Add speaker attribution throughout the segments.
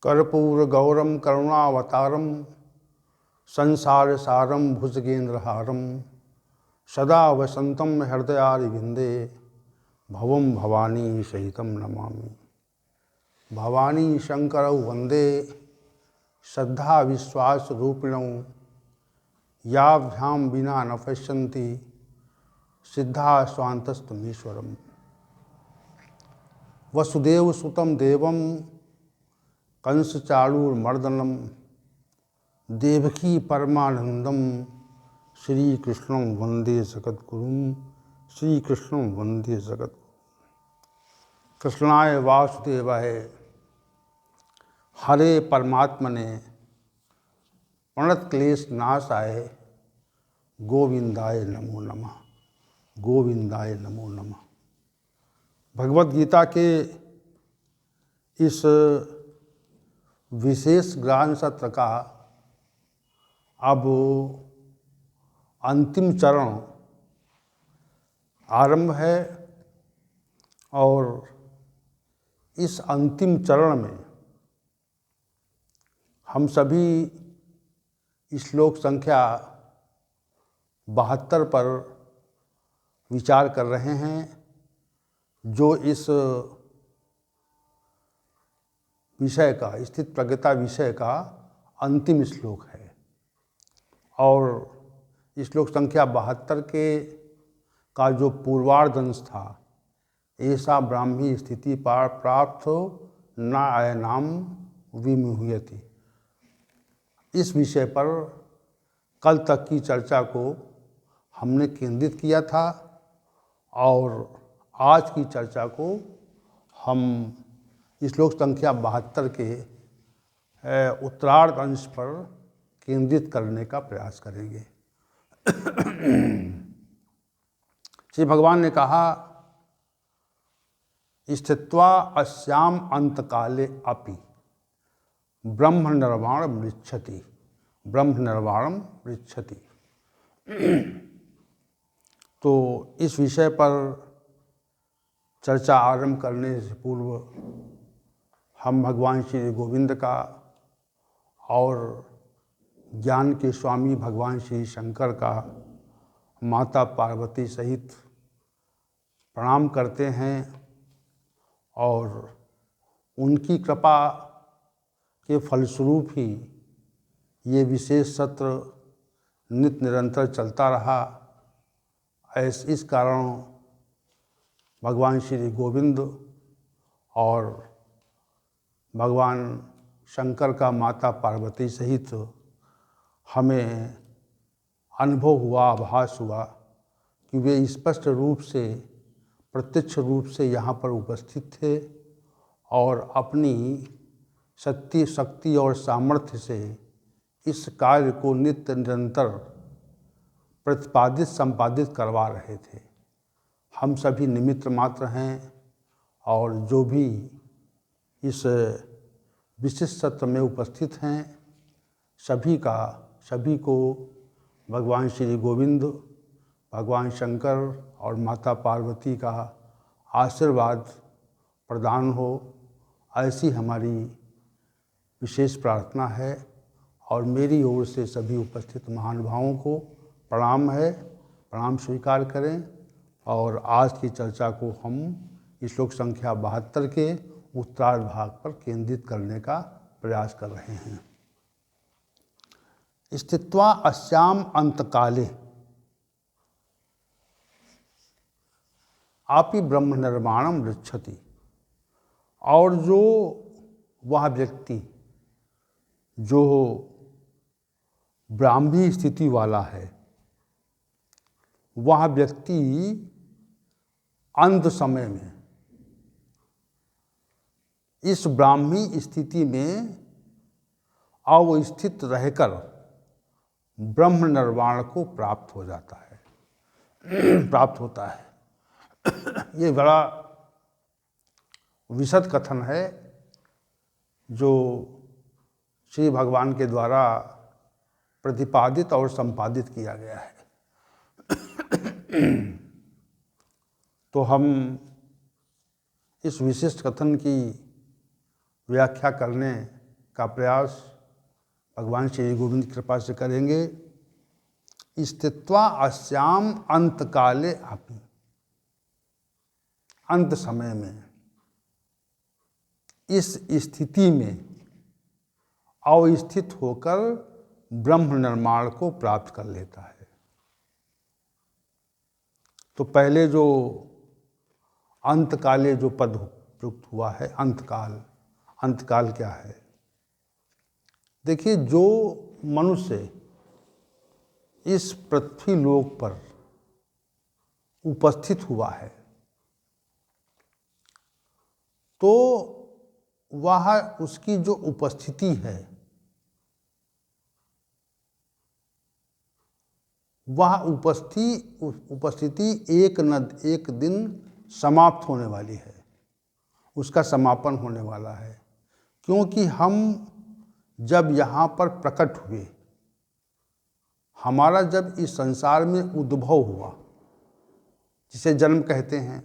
Speaker 1: कर्पूरगौरम करुणावतारम संसार सारम भुजगेन्द्रहारम सदा वसंतम हृदयारविंदे भवम भवानी सहितम नमामि। भवानी शंकरौ वंदे श्रद्धा विश्वास रूपिणौ याभ्यां विना न पश्यन्ति सिद्धा स्वान्तस्तमीश्वरम्। वसुदेव सुतं देवं कंसचाणूरमर्दनं देवकी परमानंदम श्रीकृष्णं वंदे जगद्गुरुं। श्रीकृष्णं वंदे जगद्गुरुं। कृष्णाय वासुदेवाय हरे परमात्मने प्रणतक्लेश नाशाय गोविंदाय नमो नमः। गोविंदाय नमो नमः। भगवद गीता के इस विशेष ज्ञान सत्र का अब अंतिम चरण आरंभ है और इस अंतिम चरण में हम सभी श्लोक संख्या 72 पर विचार कर रहे हैं, जो इस विषय का स्थित प्रज्ञता विषय का अंतिम श्लोक है। और श्लोक संख्या 72 के का जो पूर्वार्ध अंश था, ऐसा ब्राह्मी स्थिति प्राप्त न आयनाम विमुह्यति, इस विषय पर कल तक की चर्चा को हमने केंद्रित किया था और आज की चर्चा को हम श्लोक संख्या 72 के उत्तरार्ध अंश पर केंद्रित करने का प्रयास करेंगे। श्री भगवान ने कहा, स्थित्वा अस्याम अंतकाले अपि ब्रह्म निर्वाणम मृच्छति। ब्रह्म निर्वाणम मृच्छति। तो इस विषय पर चर्चा आरंभ करने से पूर्व हम भगवान श्री गोविंद का और ज्ञान के स्वामी भगवान श्री शंकर का माता पार्वती सहित प्रणाम करते हैं और उनकी कृपा के फलस्वरूप ही ये विशेष सत्र नित्य निरंतर चलता रहा। इस कारण भगवान श्री गोविंद और भगवान शंकर का माता पार्वती सहित हमें अनुभव हुआ, आभास हुआ कि वे स्पष्ट रूप से, प्रत्यक्ष रूप से यहाँ पर उपस्थित थे और अपनी शक्ति और सामर्थ्य से इस कार्य को नित्य निरंतर प्रतिपादित संपादित करवा रहे थे। हम सभी निमित्त मात्र हैं और जो भी इस विशिष्ट सत्र में उपस्थित हैं, सभी को भगवान श्री गोविंद, भगवान शंकर और माता पार्वती का आशीर्वाद प्रदान हो, ऐसी हमारी विशेष प्रार्थना है। और मेरी ओर से सभी उपस्थित महानुभावों को प्रणाम है, प्रणाम स्वीकार करें। और आज की चर्चा को हम श्लोक संख्या 72 के उत्तरार्ध भाग पर केंद्रित करने का प्रयास कर रहे हैं। स्थित्वा अस्याम अंतकाले आपि ब्रह्म निर्वाणम मृच्छति। और जो वह व्यक्ति जो ब्राह्मी स्थिति वाला है, वह व्यक्ति अंत समय में इस ब्राह्मी स्थिति में अवस्थित रहकर ब्रह्म निर्वाण को प्राप्त हो जाता है, प्राप्त होता है। ये बड़ा विशद कथन है जो श्री भगवान के द्वारा प्रतिपादित और संपादित किया गया है। तो हम इस विशिष्ट कथन की व्याख्या करने का प्रयास भगवान श्री गोविंद की कृपा से करेंगे। स्थित्वा अस्याम अंतकाले अपि, अंत समय में, इस स्थिति में अवस्थित होकर ब्रह्म निर्माण को प्राप्त कर लेता है। तो पहले जो अंतकाले जो पद प्रयुक्त हुआ है, अंतकाल, अंतकाल क्या है? देखिए, जो मनुष्य इस पृथ्वी लोक पर उपस्थित हुआ है तो वह, उसकी जो उपस्थिति है वह उपस्थिति एक दिन समाप्त होने वाली है, उसका समापन होने वाला है। क्योंकि हम जब यहाँ पर प्रकट हुए, हमारा जब इस संसार में उद्भव हुआ, जिसे जन्म कहते हैं,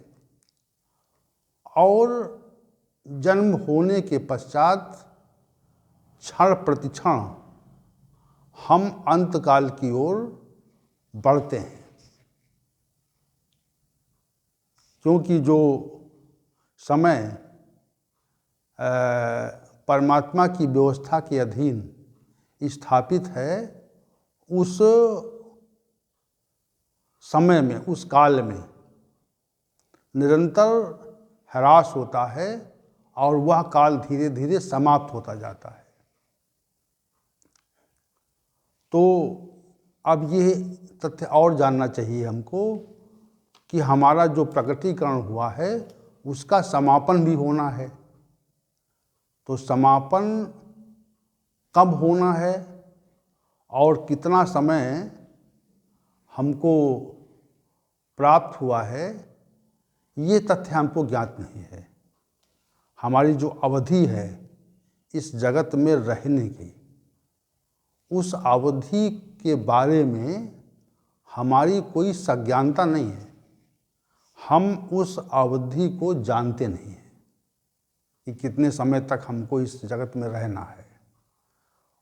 Speaker 1: और जन्म होने के पश्चात क्षण प्रतिक्षण हम अंतकाल की ओर बढ़ते हैं। क्योंकि जो समय परमात्मा की व्यवस्था के अधीन स्थापित है, उस समय में, उस काल में निरंतर ह्रास होता है और वह काल धीरे धीरे समाप्त होता जाता है। तो अब ये तथ्य और जानना चाहिए हमको कि हमारा जो प्रकटीकरण हुआ है उसका समापन भी होना है। तो समापन कब होना है और कितना समय हमको प्राप्त हुआ है, ये तथ्य हमको ज्ञात नहीं है। हमारी जो अवधि है इस जगत में रहने की, उस अवधि के बारे में हमारी कोई सज्ञानता नहीं है। हम उस अवधि को जानते नहीं हैं कि कितने समय तक हमको इस जगत में रहना है,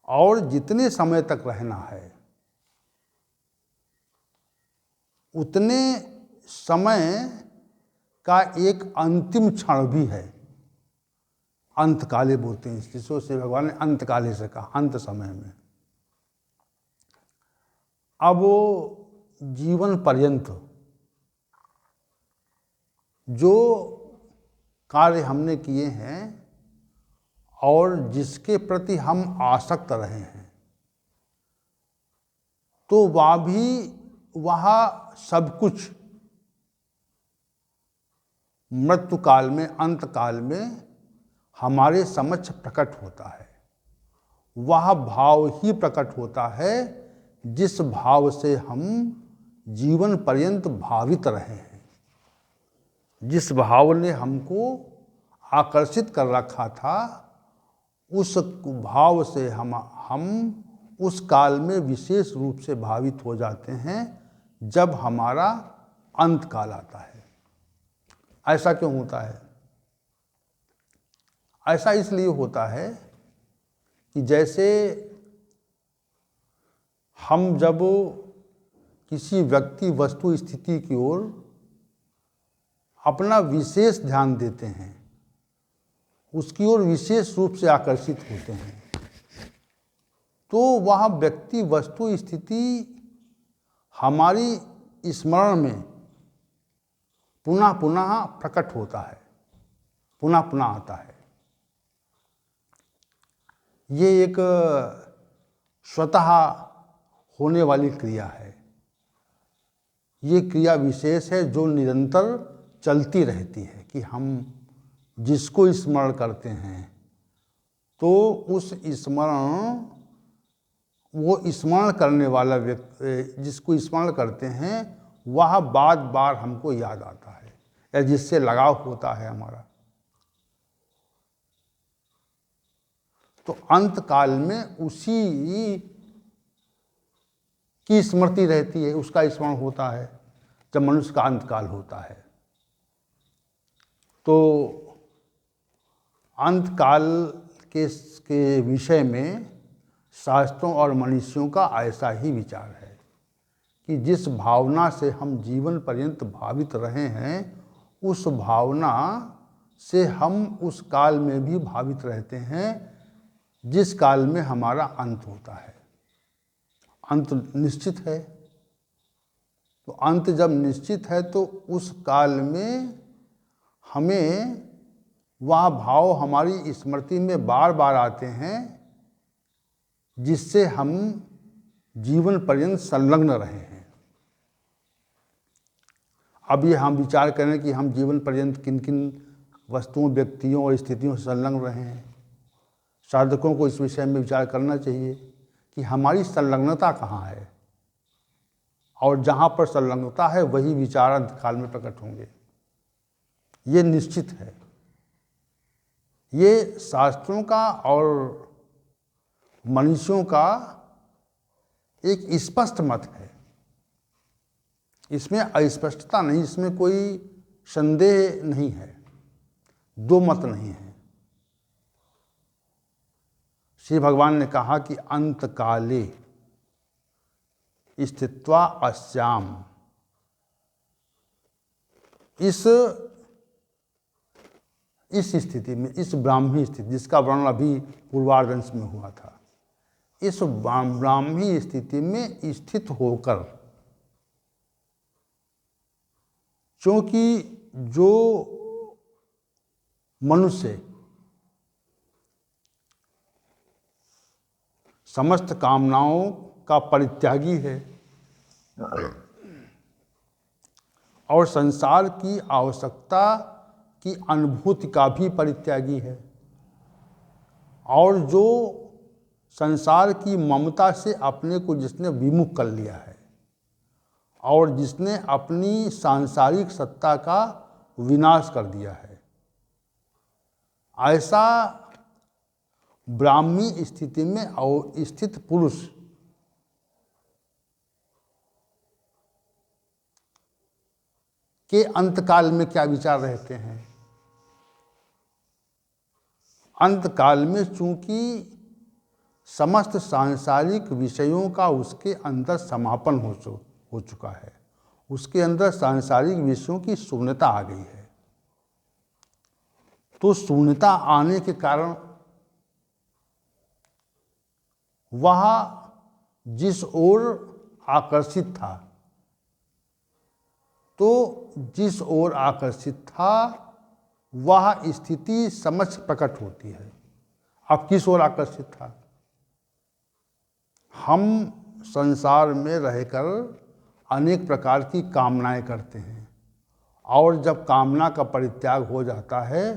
Speaker 1: और जितने समय तक रहना है उतने समय का एक अंतिम क्षण भी है। अंतकाले बोलते हैं, जिसको से भगवान ने अंतकाले से कहा, अंत समय में। अब वो जीवन पर्यंत जो कार्य हमने किए हैं और जिसके प्रति हम आसक्त रहे हैं, तो वह सब कुछ मृत्यु काल में, अंत काल में हमारे समक्ष प्रकट होता है। वह भाव ही प्रकट होता है जिस भाव से हम जीवन पर्यंत भावित रहे हैं, जिस भाव ने हमको आकर्षित कर रखा था, उस भाव से हम उस काल में विशेष रूप से भावित हो जाते हैं जब हमारा अंत काल आता है। ऐसा क्यों होता है? ऐसा इसलिए होता है कि जैसे हम जब किसी व्यक्ति वस्तु स्थिति की ओर अपना विशेष ध्यान देते हैं, उसकी ओर विशेष रूप से आकर्षित होते हैं, तो वह व्यक्ति वस्तु स्थिति हमारी स्मरण में पुनः पुनः प्रकट होता है, पुनः पुनः आता है। ये एक स्वतः होने वाली क्रिया है। ये क्रिया विशेष है जो निरंतर चलती रहती है कि हम जिसको स्मरण करते हैं तो उस स्मरण, वो स्मरण करने वाला व्यक्ति जिसको स्मरण करते हैं वह बार बार हमको याद आता है या जिससे लगाव होता है हमारा। तो अंत काल में उसी की स्मृति रहती है, उसका स्मरण होता है जब मनुष्य का अंत काल होता है। तो अंत काल के विषय में शास्त्रों और मनीषियों का ऐसा ही विचार है कि जिस भावना से हम जीवन पर्यंत भावित रहे हैं, उस भावना से हम उस काल में भी भावित रहते हैं जिस काल में हमारा अंत होता है। अंत निश्चित है, तो अंत जब निश्चित है तो उस काल में हमें वह भाव हमारी स्मृति में बार बार आते हैं जिससे हम जीवन पर्यंत संलग्न रहे हैं। अब ये हम विचार करें कि हम जीवन पर्यंत किन किन वस्तुओं, व्यक्तियों और स्थितियों से संलग्न रहे हैं। साधकों को इस विषय में विचार करना चाहिए कि हमारी संलग्नता कहाँ है, और जहाँ पर संलग्नता है वही विचार अंतकाल में प्रकट होंगे। ये निश्चित है। ये शास्त्रों का और मनीषियों का एक स्पष्ट मत है, इसमें अस्पष्टता नहीं, इसमें कोई संदेह नहीं है, दो मत नहीं है। श्री भगवान ने कहा कि अंत काले स्थित्वा अस्याम, इस स्थिति में, इस ब्राह्मी स्थिति जिसका वर्णन अभी पूर्वार्धंश में हुआ था, इस ब्राह्मी स्थिति में स्थित होकर, क्योंकि जो मनुष्य समस्त कामनाओं का परित्यागी है और संसार की आवश्यकता की अनुभूति का भी परित्यागी है, और जो संसार की ममता से अपने को जिसने विमुख कर लिया है और जिसने अपनी सांसारिक सत्ता का विनाश कर दिया है, ऐसा ब्राह्मी स्थिति में स्थित पुरुष के अंतकाल में क्या विचार रहते हैं। अंतकाल में चूंकि समस्त सांसारिक विषयों का उसके अंदर समापन हो चुका है, उसके अंदर सांसारिक विषयों की शून्यता आ गई है, तो शून्यता आने के कारण वह जिस ओर आकर्षित था, तो जिस ओर आकर्षित था वह स्थिति समक्ष प्रकट होती है। अब किस ओर आकर्षित था? हम संसार में रहकर अनेक प्रकार की कामनाएं करते हैं, और जब कामना का परित्याग हो जाता है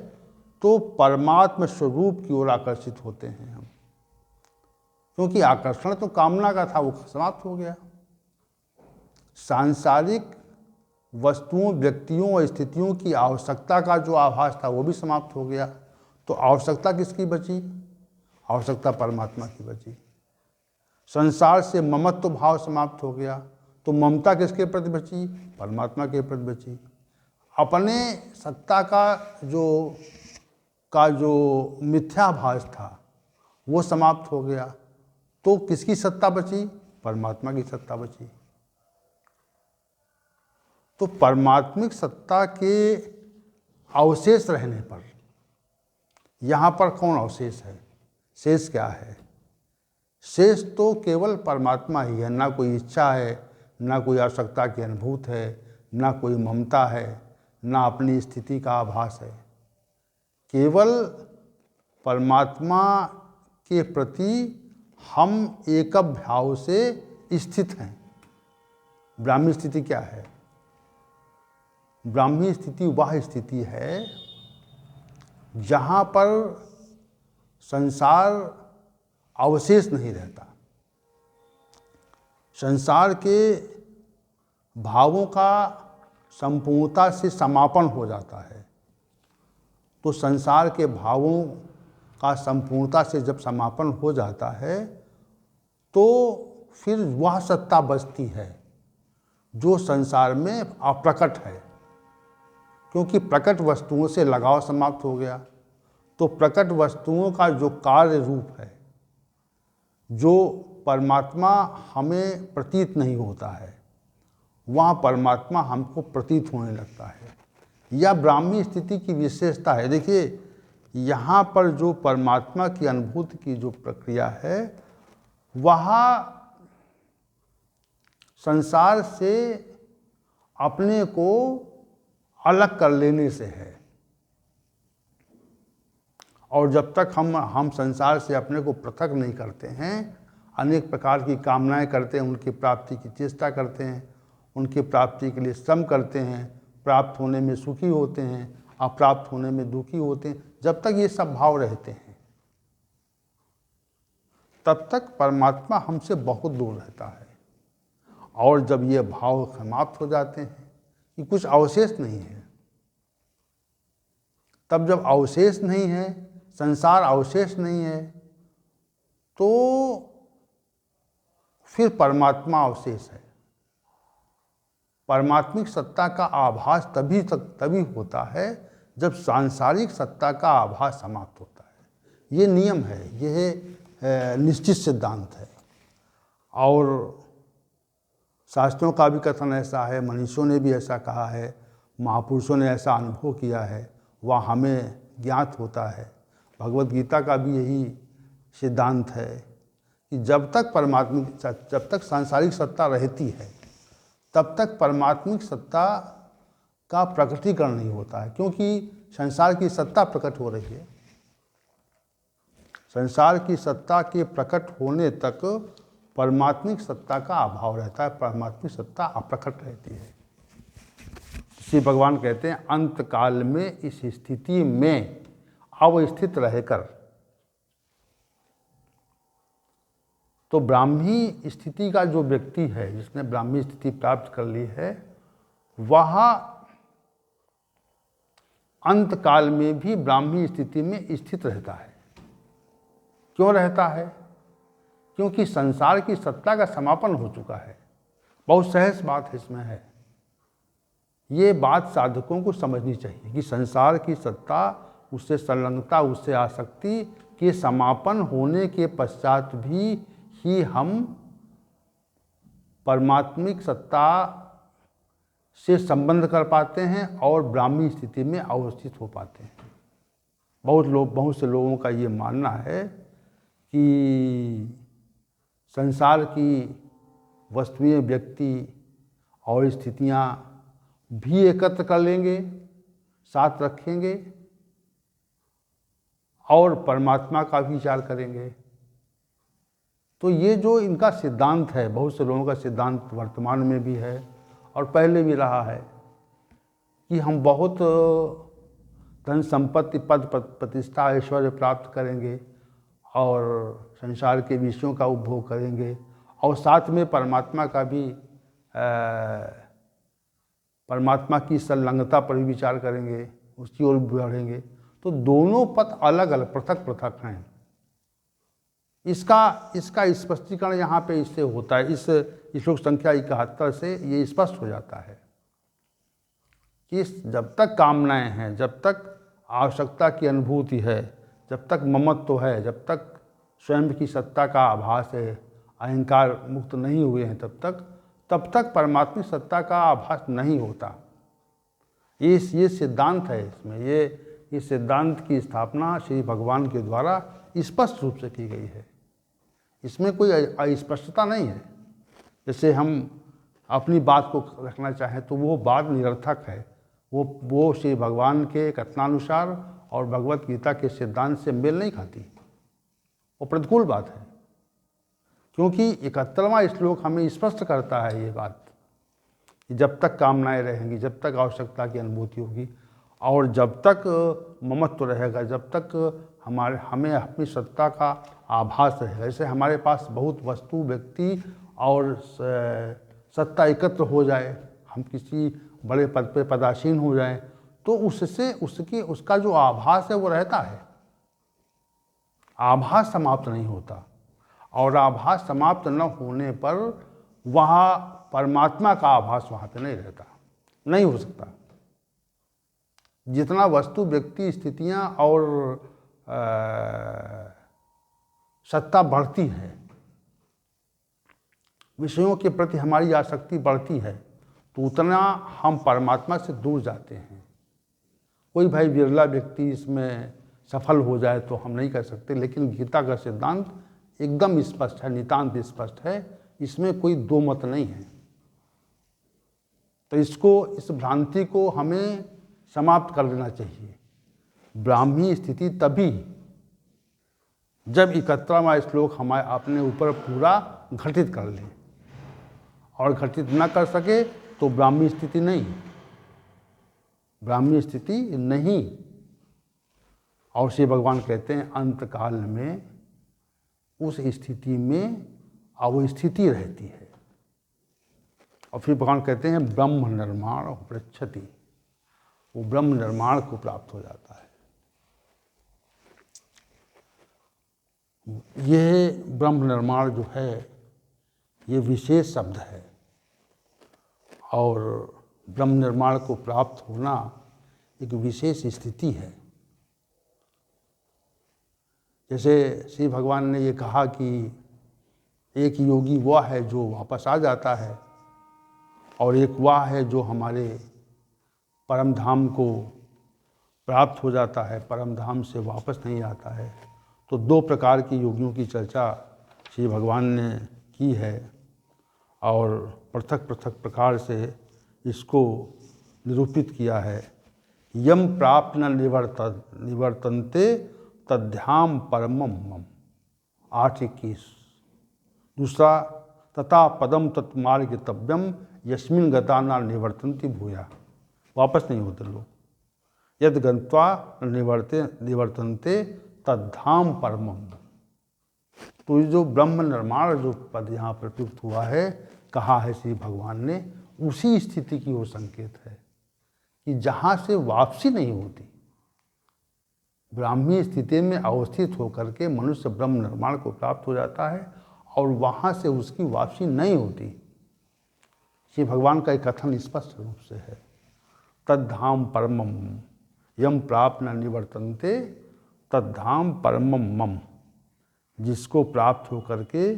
Speaker 1: तो परमात्म स्वरूप की ओर आकर्षित होते हैं हम, क्योंकि आकर्षण तो कामना का था, वो समाप्त हो गया। सांसारिक वस्तुओं, व्यक्तियों और स्थितियों की आवश्यकता का जो आभास था वो भी समाप्त हो गया, तो आवश्यकता किसकी बची? आवश्यकता परमात्मा की बची। संसार से ममत्व भाव समाप्त हो गया, तो ममता किसके प्रति बची? परमात्मा के प्रति बची। अपने सत्ता का जो मिथ्याभास था वो समाप्त हो गया, तो किसकी सत्ता बची? परमात्मा की सत्ता बची। तो परमात्मिक सत्ता के अवशेष रहने पर यहाँ पर कौन अवशेष है? शेष क्या है? शेष तो केवल परमात्मा ही है। ना कोई इच्छा है, ना कोई आवश्यकता की अनुभूत है, ना कोई ममता है, ना अपनी स्थिति का आभास है। केवल परमात्मा के प्रति हम एक भाव से स्थित हैं। ब्राह्मी स्थिति क्या है? ब्राह्मी स्थिति वह स्थिति है जहाँ पर संसार अवशेष नहीं रहता, संसार के भावों का संपूर्णता से समापन हो जाता है। तो संसार के भावों का संपूर्णता से जब समापन हो जाता है तो फिर वह सत्ता बचती है जो संसार में अप्रकट है, क्योंकि प्रकट वस्तुओं से लगाव समाप्त हो गया। तो प्रकट वस्तुओं का जो कार्य रूप है, जो परमात्मा हमें प्रतीत नहीं होता है, वहाँ परमात्मा हमको प्रतीत होने लगता है। यह ब्राह्मी स्थिति की विशेषता है। देखिए, यहाँ पर जो परमात्मा की अनुभूति की जो प्रक्रिया है, वह संसार से अपने को अलग कर लेने से है। और जब तक हम संसार से अपने को पृथक नहीं करते हैं, अनेक प्रकार की कामनाएं करते हैं, उनकी प्राप्ति की चेष्टा करते हैं, उनकी प्राप्ति के लिए श्रम करते हैं, प्राप्त होने में सुखी होते हैं, अप्राप्त होने में दुखी होते हैं, जब तक ये सब भाव रहते हैं, तब तक परमात्मा हमसे बहुत दूर रहता है। और जब ये भाव समाप्त हो जाते हैं कि कुछ अवशेष नहीं है, तब जब अवशेष नहीं है, संसार अवशेष नहीं है, तो फिर परमात्मा अवशेष है। परमात्मिक सत्ता का आभास तभी होता है जब सांसारिक सत्ता का आभास समाप्त होता है। ये नियम है, यह निश्चित सिद्धांत है। और शास्त्रों का भी कथन ऐसा है, मनीषियों ने भी ऐसा कहा है, महापुरुषों ने ऐसा अनुभव किया है, वह हमें ज्ञात होता है। भगवत गीता का भी यही सिद्धांत है कि जब तक सांसारिक सत्ता रहती है, तब तक परमात्मिक सत्ता का प्रकटीकरण नहीं होता है, क्योंकि संसार की सत्ता प्रकट हो रही है। संसार की सत्ता के प्रकट होने तक परमात्मिक सत्ता का अभाव रहता है, परमात्मिक सत्ता अप्रकट रहती है। श्री भगवान कहते हैं, अंत काल में इस स्थिति में अवस्थित रहकर, तो ब्राह्मी स्थिति का जो व्यक्ति है, जिसने ब्राह्मी स्थिति प्राप्त कर ली है, वह अंत काल में भी ब्राह्मी स्थिति में स्थित रहता है। क्यों रहता है? क्योंकि संसार की सत्ता का समापन हो चुका है। बहुत सहज बात इसमें है। ये बात साधकों को समझनी चाहिए कि संसार की सत्ता, उससे संलग्नता, उससे आसक्ति के समापन होने के पश्चात भी ही हम परमात्मिक सत्ता से संबंध कर पाते हैं और ब्राह्मी स्थिति में अवस्थित हो पाते हैं। बहुत से लोगों का ये मानना है कि संसार की वस्तुएं, व्यक्ति और स्थितियां भी एकत्र कर लेंगे, साथ रखेंगे और परमात्मा का विचार करेंगे। तो ये जो इनका सिद्धांत है, बहुत से लोगों का सिद्धांत वर्तमान में भी है और पहले भी रहा है कि हम बहुत धन संपत्ति, पद प्रतिष्ठा, ऐश्वर्य प्राप्त करेंगे और संसार के विषयों का उपभोग करेंगे और साथ में परमात्मा का भी परमात्मा की संलग्नता पर भी विचार करेंगे, उसकी ओर बढ़ेंगे। तो दोनों पथ अलग अलग, पृथक पृथक हैं। इसका स्पष्टीकरण यहाँ पे इससे होता है। इस श्लोक संख्या 71 से ये स्पष्ट हो जाता है कि जब तक कामनाएं हैं, जब तक आवश्यकता की अनुभूति है, जब तक ममत्व है, जब तक स्वयं की सत्ता का आभास है, अहंकार मुक्त नहीं हुए हैं, तब तक परमात्मिक सत्ता का आभास नहीं होता। ये सिद्धांत है। इसमें ये सिद्धांत की स्थापना श्री भगवान के द्वारा स्पष्ट रूप से की गई है। इसमें कोई अस्पष्टता नहीं है। जैसे हम अपनी बात को रखना चाहें तो वो बात निरर्थक है, वो श्री भगवान के कथनानुसार और भगवत गीता के सिद्धांत से मेल नहीं खाती, वो प्रतिकूल बात है। क्योंकि 71वां श्लोक हमें स्पष्ट करता है ये बात कि जब तक कामनाएं रहेंगी, जब तक आवश्यकता की अनुभूति होगी और जब तक ममत्व रहेगा, जब तक हमें अपनी सत्ता का आभास रहेगा। जैसे हमारे पास बहुत वस्तु, व्यक्ति और सत्ता एकत्र हो जाए, हम किसी बड़े पद पे पदासीन हो जाएं, तो उससे उसका जो आभास है वो रहता है। आभास समाप्त नहीं होता और आभास समाप्त न होने पर वहाँ परमात्मा का आभास वहाँ पे नहीं रहता, नहीं हो सकता। जितना वस्तु, व्यक्ति, स्थितियाँ और सत्ता बढ़ती है, विषयों के प्रति हमारी आसक्ति बढ़ती है, तो उतना हम परमात्मा से दूर जाते हैं। कोई भाई विरला व्यक्ति इसमें सफल हो जाए तो हम नहीं कह सकते, लेकिन गीता का सिद्धांत एकदम स्पष्ट है, नितांत स्पष्ट है, इसमें कोई दो मत नहीं है। तो इस भ्रांति को हमें समाप्त कर देना चाहिए। ब्राह्मी स्थिति तभी जब 71वां श्लोक हमारे अपने ऊपर पूरा घटित कर ले, और घटित न कर सके तो ब्राह्मी स्थिति नहीं, ब्राह्मी स्थिति नहीं। और श्री भगवान कहते हैं अंत काल में उस स्थिति में अवस्थिति रहती है। और फिर भगवान कहते हैं ब्रह्म निर्माण पृच्छति, वो ब्रह्म निर्माण को प्राप्त हो जाता है। यह ब्रह्म निर्माण जो है ये विशेष शब्द है, और ब्रह्म निर्माण को प्राप्त होना एक विशेष स्थिति है। जैसे श्री भगवान ने ये कहा कि एक योगी वह है जो वापस आ जाता है, और एक वह है जो हमारे परम धाम को प्राप्त हो जाता है, परम धाम से वापस नहीं आता है। तो दो प्रकार के योगियों की चर्चा श्री भगवान ने की है, और पृथक पृथक प्रकार से इसको निरूपित किया है। यम प्राप्त न निवर्तन्ते तद्ध्याम परमम मम 8:21। दूसरा तथा पदम तत्मार्ग तव्यम यस्मिन गता न निवर्तन्ति भूया, वापस नहीं होते लोग। यद गत्वा निवर्तन्ते तद्धाम परमम। तो ये जो ब्रह्म निर्माण जो पद यहाँ पर प्रयुक्त हुआ है, कहा है श्री भगवान ने, उसी स्थिति की वो संकेत है कि जहाँ से वापसी नहीं होती। ब्राह्मी स्थिति में अवस्थित होकर के मनुष्य ब्रह्म निर्माण को प्राप्त हो जाता है, और वहाँ से उसकी वापसी नहीं होती। श्री भगवान का एक कथन स्पष्ट रूप से है, तद्धाम परमम यम प्राप्त न निवर्तन्ते तद्धाम परमम मम। जिसको प्राप्त होकर के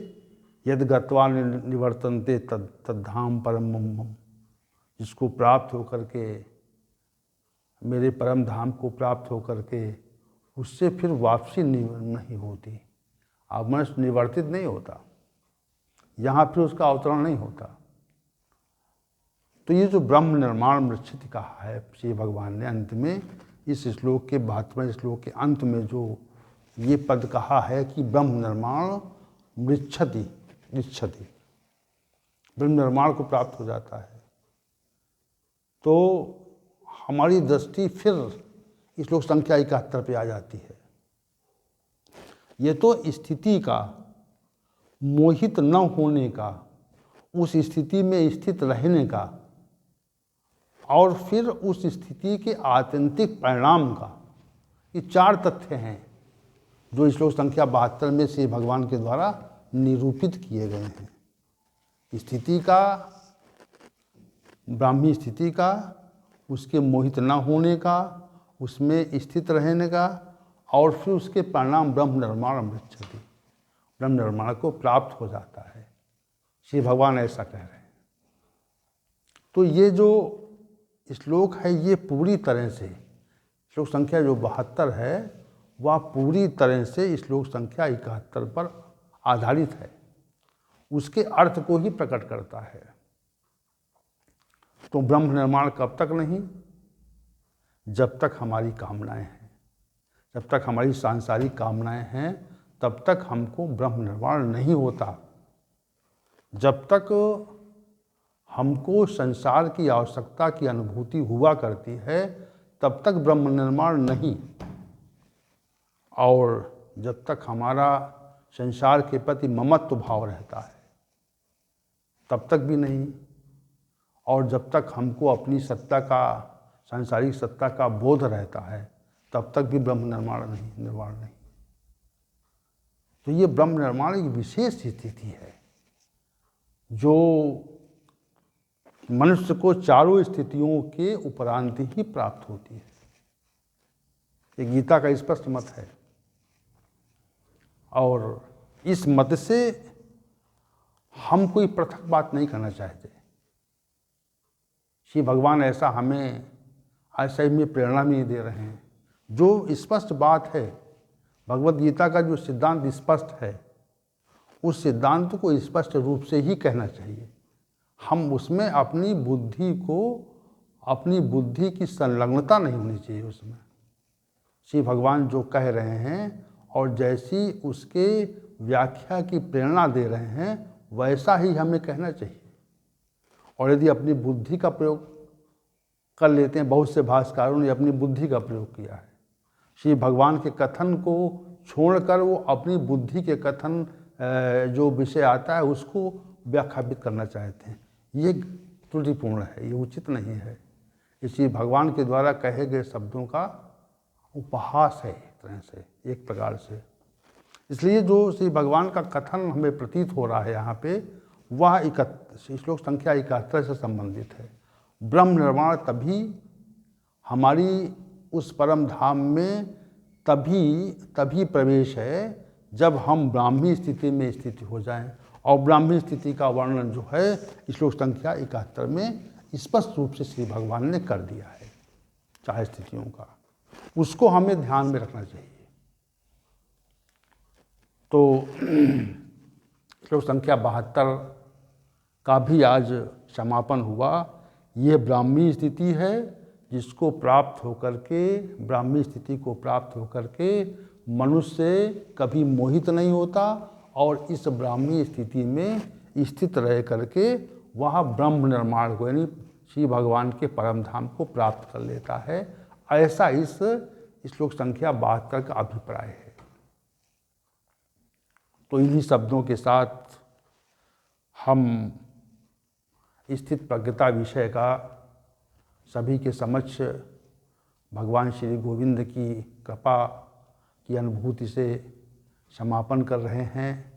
Speaker 1: यद गत्वा निवर्तन्ते तद्धाम परमम मम, जिसको प्राप्त होकर के मेरे परम धाम को प्राप्त होकर के उससे फिर वापसी नहीं होती। अब मनुष्य निवर्तित नहीं होता, यहाँ फिर उसका अवतरण नहीं होता। तो ये जो ब्रह्म निर्माण मृच्छति कहा है श्री भगवान ने अंत में, इस श्लोक के 72वें श्लोक के अंत में जो ये पद कहा है कि ब्रह्म निर्माण मृच्छति, ब्रह्म निर्माण को प्राप्त हो जाता है, तो हमारी दृष्टि फिर श्लोक संख्या 71 पे आ जाती है। ये तो स्थिति का, मोहित न होने का, उस स्थिति में स्थित रहने का, और फिर उस स्थिति के आत्यंतिक परिणाम का, ये 4 तथ्य हैं जो श्लोक संख्या 72 में श्री भगवान के द्वारा निरूपित किए गए हैं। स्थिति का, ब्राह्मी स्थिति का, उसके मोहित न होने का, उसमें स्थित रहने का, और फिर उसके परिणाम ब्रह्म निर्माण मृच्छति, ब्रह्म निर्माण को प्राप्त हो जाता है। श्री भगवान ऐसा कह रहे हैं। तो ये जो श्लोक है ये पूरी तरह से, श्लोक संख्या जो 72 है वह पूरी तरह से श्लोक संख्या 71 पर आधारित है, उसके अर्थ को ही प्रकट करता है। तो ब्रह्म निर्माण कब तक नहीं? जब तक हमारी कामनाएं हैं, जब तक हमारी सांसारिक कामनाएं हैं, तब तक हमको ब्रह्म निर्माण नहीं होता। जब तक हमको संसार की आवश्यकता की अनुभूति हुआ करती है, तब तक ब्रह्म निर्माण नहीं। और जब तक हमारा संसार के प्रति ममत्व भाव रहता है, तब तक भी नहीं। और जब तक हमको अपनी सत्ता का, सांसारिक सत्ता का बोध रहता है, तब तक भी ब्रह्म निर्माण नहीं। तो ये ब्रह्म निर्माण एक विशेष स्थिति है जो मनुष्य को चारों स्थितियों के उपरांत ही प्राप्त होती है। ये गीता का स्पष्ट मत है। और इस मत से हम कोई पृथक बात नहीं करना चाहते। श्री भगवान ऐसा हमें ऐसा ही में प्रेरणा भी दे रहे हैं। जो स्पष्ट बात है, भगवद गीता का जो सिद्धांत स्पष्ट है, उस सिद्धांत को स्पष्ट रूप से ही कहना चाहिए। हम उसमें अपनी बुद्धि की संलग्नता नहीं होनी चाहिए उसमें। श्री भगवान जो कह रहे हैं और जैसी उसके व्याख्या की प्रेरणा दे रहे हैं, वैसा ही हमें कहना चाहिए। और यदि अपनी बुद्धि का प्रयोग कर लेते हैं, बहुत से भाष्यकारों ने अपनी बुद्धि का प्रयोग किया है, श्री भगवान के कथन को छोड़कर वो अपनी बुद्धि के कथन जो विषय आता है उसको व्याख्यापित करना चाहते हैं। ये त्रुटिपूर्ण है, ये उचित नहीं है। इसी भगवान के द्वारा कहे गए शब्दों का उपहास है एक तरह से, एक प्रकार से। इसलिए जो श्री भगवान का कथन हमें प्रतीत हो रहा है यहाँ पे, वह श्लोक संख्या 71 से संबंधित है। ब्रह्म निर्माण तभी हमारी उस परम धाम में तभी प्रवेश है जब हम ब्राह्मी स्थिति में स्थित हो जाएं। और ब्राह्मी स्थिति का वर्णन जो है श्लोक संख्या 71 में स्पष्ट रूप से श्री भगवान ने कर दिया है, चाहे स्थितियों का, उसको हमें ध्यान में रखना चाहिए। तो श्लोक संख्या 72 का भी आज समापन हुआ। ये ब्राह्मी स्थिति है जिसको प्राप्त होकर के, ब्राह्मी स्थिति को प्राप्त होकर के मनुष्य कभी मोहित नहीं होता और इस ब्राह्मी स्थिति में स्थित रह करके वह ब्रह्म निर्माण को, यानी श्री भगवान के परम धाम को प्राप्त कर लेता है। ऐसा इस श्लोक संख्या 72 का अभिप्राय है। तो इन्हीं शब्दों के साथ हम स्थित प्रज्ञता विषय का सभी के समक्ष भगवान श्री गोविंद की कृपा की अनुभूति से समापन कर रहे हैं।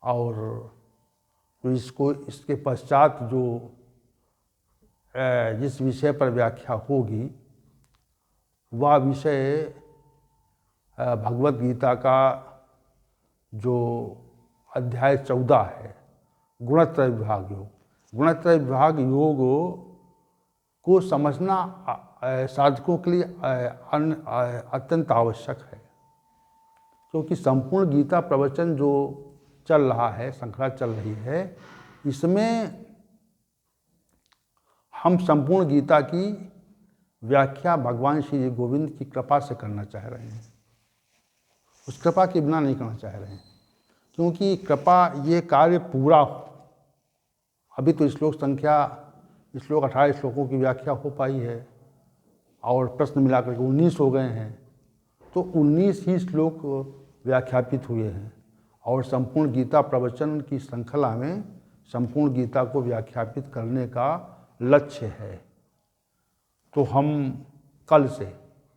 Speaker 1: और तो इसके पश्चात जो जिस विषय पर व्याख्या होगी, वह विषय भगवद गीता का जो अध्याय 14 है, गुणत्रय विभाग योग। गुणत्रय विभाग योग को समझना साधकों के लिए अत्यंत आवश्यक है, क्योंकि संपूर्ण गीता प्रवचन जो चल रहा है, श्रृंखला चल रही है, इसमें हम संपूर्ण गीता की व्याख्या भगवान श्री गोविंद की कृपा से करना चाह रहे हैं। उस कृपा के बिना नहीं करना चाह रहे हैं, क्योंकि कृपा ये कार्य पूरा हो। अभी तो श्लोक 18 श्लोकों की व्याख्या हो पाई है और प्रश्न मिलाकर के 19 हो गए हैं। तो 19 ही श्लोक व्याख्यापित हुए हैं और संपूर्ण गीता प्रवचन की श्रृंखला में संपूर्ण गीता को व्याख्यापित करने का लक्ष्य है। तो हम कल से